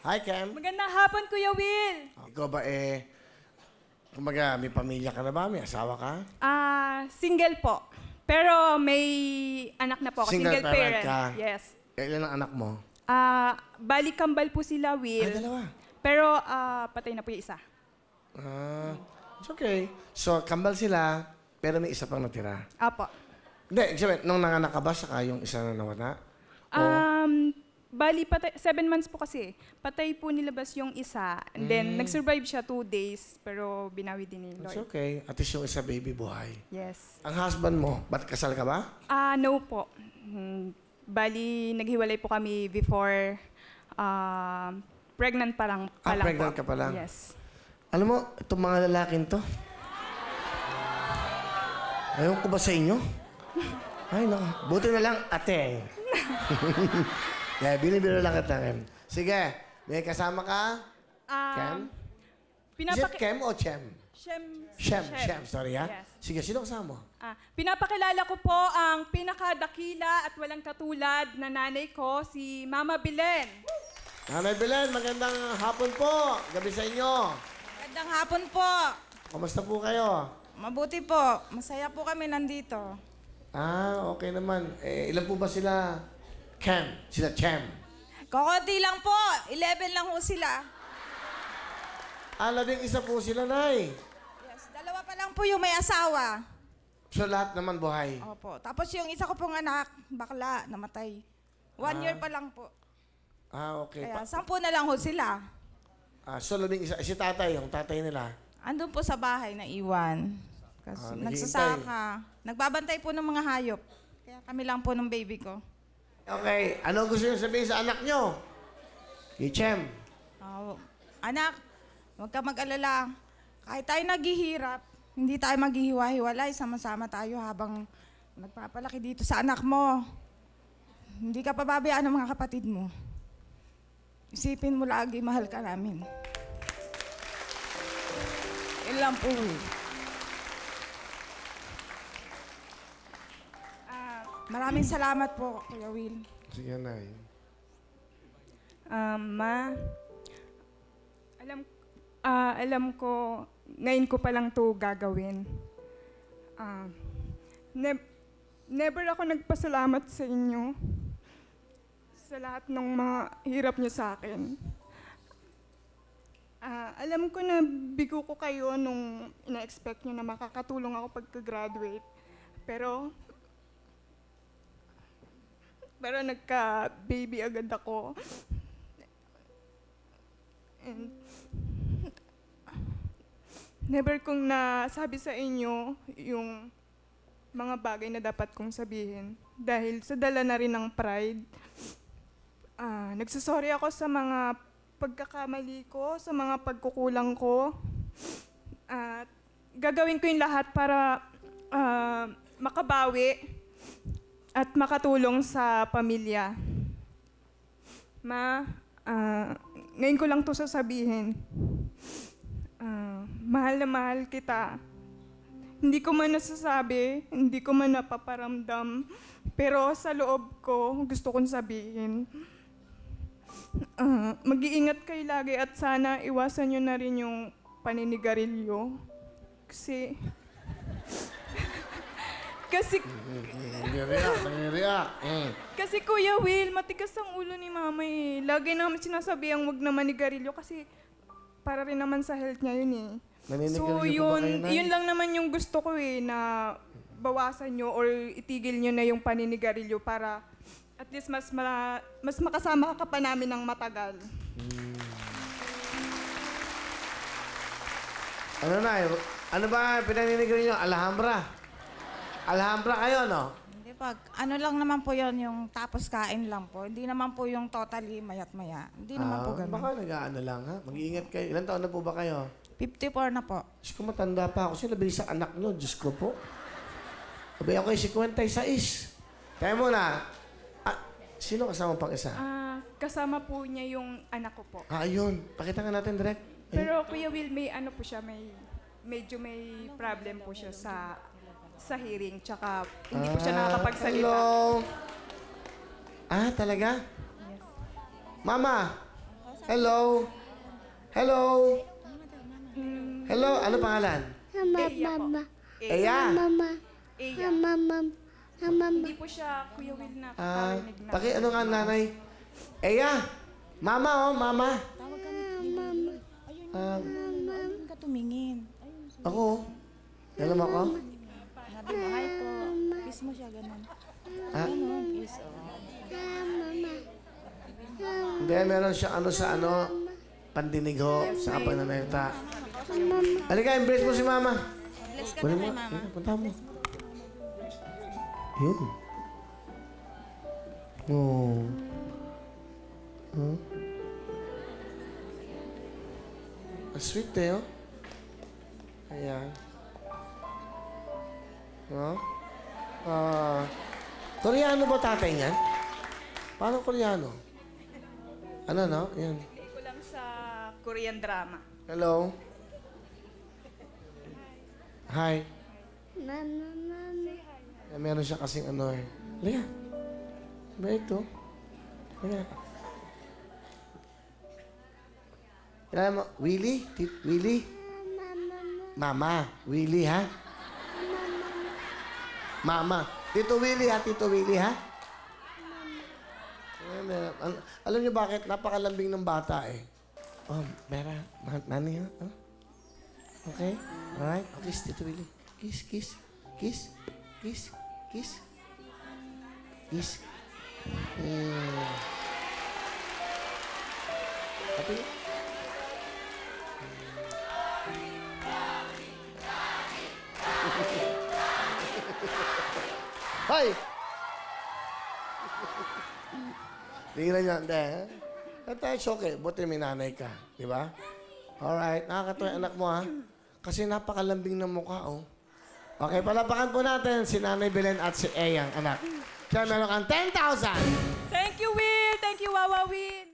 Hi, Kem. Magandang hapon, Kuya Will. Ikaw ba kumbaga, may pamilya ka na ba? May asawa ka? Single po. Pero may anak na po ako. Single parent parent. ka? Yes. Ilan ang anak mo? Bali kambal po sila, Will. Ay, dalawa. Pero patay na po yung isa. It's okay. So, kambal sila, pero may isa pang natira. Apo. Hindi, sabi, nung nanganak ka ba, saka yung isa na nawala? Bali, 7 months po kasi. Patay po nilabas yung isa. And then, nag-survive siya 2 days. Pero binawi din ni It's Lord. okay. At least yung isa baby buhay. Yes. Ang husband mo, ba't kasal ka ba? No po. Bali, naghiwalay po kami before pregnant pa lang Pregnant po. ka pa lang? Yes. Alam mo, itong mga lalaking to, ayaw ko ba sa inyo? Ay, naku. Buti na lang, ateng. Yeah, binibiro lang kita, Kem. Sige, may kasama ka? Kem? Is it Kem o Chem? Shem, sorry ha? Yes. Sige, sino kasama mo? Pinapakilala ko po ang pinakadakila at walang katulad na nanay ko, si Mama Belen. Nanay Belen, magandang hapon po. Gabi sa inyo. Magandang hapon po. Kumusta po kayo? Mabuti po. Masaya po kami nandito. Okay naman. Ilan po ba sila? Chem, sila Chem. Kokonti lang po. 11 lang ho sila. 11 po sila, Nay. Yes, dalawa pa lang po yung may asawa. So, lahat naman buhay. Opo. Tapos yung isa ko pong anak, bakla, namatay. 1 year pa lang po. Okay. Kaya 10 na lang ho sila. So, 11. Si tatay, yung tatay nila. Andun po sa bahay na iwan. Kasi naghihintay. nagsasaka. Nagbabantay po ng mga hayop. Kaya kami lang po ng baby ko. Okay. Ano gusto niyo sabihin sa anak niyo? Kay Chem. Anak, huwag ka mag-alala. Kahit tayo naghihirap, hindi tayo maghihiwa-hiwalay. Sama-sama tayo habang nagpapalaki dito sa anak mo. Hindi ka pababayaan ng mga kapatid mo. Isipin mo lagi, mahal ka namin. Yun lang po. Maraming salamat po, Kuya Will. Sige, Nay. Ma, alam ko, ngayon ko pa lang to gagawin. Never ako nagpasalamat sa inyo sa lahat ng mga hirap niyo sa akin. Alam ko na bigo ko kayo nung ina-expect niyo na makakatulong ako pagka-graduate. Pero nagka-baby agad ako. And never kong nasabi sa inyo yung mga bagay na dapat kong sabihin. Dahil sa dala na rin ng pride. Nagsasorry ako sa mga pagkakamali ko, sa mga pagkukulang ko. At gagawin ko yung lahat para makabawi at makatulong sa pamilya. Ma, ngayon ko lang to sasabihin. Mahal na mahal kita. Hindi ko man nasasabi, hindi ko man napaparamdam, pero sa loob ko, gusto kong sabihin. Mag-iingat kayo lagi at sana iwasan nyo na rin yung paninigarilyo. Kasi Kasi Kuya Will, matigas ang ulo ni Mama eh. Lagi namin sinasabi ang wag na manigarilyo kasi para rin naman sa health niya yun eh. So yun lang naman yung gusto ko eh, na bawasan nyo or itigil nyo na yung paninigarilyo para at least mas makasama ka pa namin ng matagal. Ano na, ano ba pinaninigarilyo nyo? Alhambra kayo, no? Hindi pag, ano lang naman po yon yung tapos kain lang po. Hindi naman po yung totally mayat-maya. Hindi naman po ganun. Baka nag-ano lang, ha? Mag-iingat kayo. Ilan taon na po ba kayo? 54 na po. Diyos ko, matanda pa ako. Sila bilis sa anak nyo. Diyos ko po. Sabi ako 56. Tayo muna. Sino kasama pang isa? Kasama po niya yung anak ko po. Ayun. Pakita nga natin, direct. Pero Kuya Will, may ano po siya, medyo may problem po siya sa hearing, tsaka hindi po siya nakakapagsalita. Hello. Talaga? Yes. Mama, Hello? Hello? Hello? Ano pangalan? Mama. Eya? Mama. Eya. Mama. Mama. Hindi po siya, Kuya Will, na nakakarinig na. Ano nga nanay? Eya? Mama oh, mama. Mama. Ayun ka tumingin. Ako? Alam ako? Sabi mo, hi po. Kiss mo siya, ganun. Ha? Ganun, kiss. Mama. Hindi, meron siya sa pandinig ho, sa pananalita. Halika, embrace mo si mama. Bless ka Kunin na mo. kay mama. Halika, punta mo. Yun. Oh. Huh? Ang sweet eh, oh. Ayan. Oh? Koreano ba tatay niyan? Paano Koreano? Ano, no? Yan. Play ko lang sa Korean drama. Hello? Hi. Mama. Meron siya kasing ano eh. Halika. Ba ito? Halika. Kailangan mo, Willie? Willie? Mama. Willie, ha? Mama. Tito Willie, ha? Tito Willie, ha? Alam niyo bakit? Napakalambing ng bata, eh. Oh, Mera. Nani, ha? Oh. Okay? Alright? Oh, kiss, Tito Willie. Kiss, kiss. Kiss. Kiss. Kiss. Kiss. Happy? Hoy! Tingnan niya, hindi. It's okay. Buti may nanay ka. Di ba? Alright. Nakakatuwa yung anak mo, ha? Kasi napakalambing ng mukha, oh. Okay, palapakan po natin si Nanay Belen at si Eyang, anak. Siya, meron kang 10,000! Thank you, Will! Thank you, Wawa Will!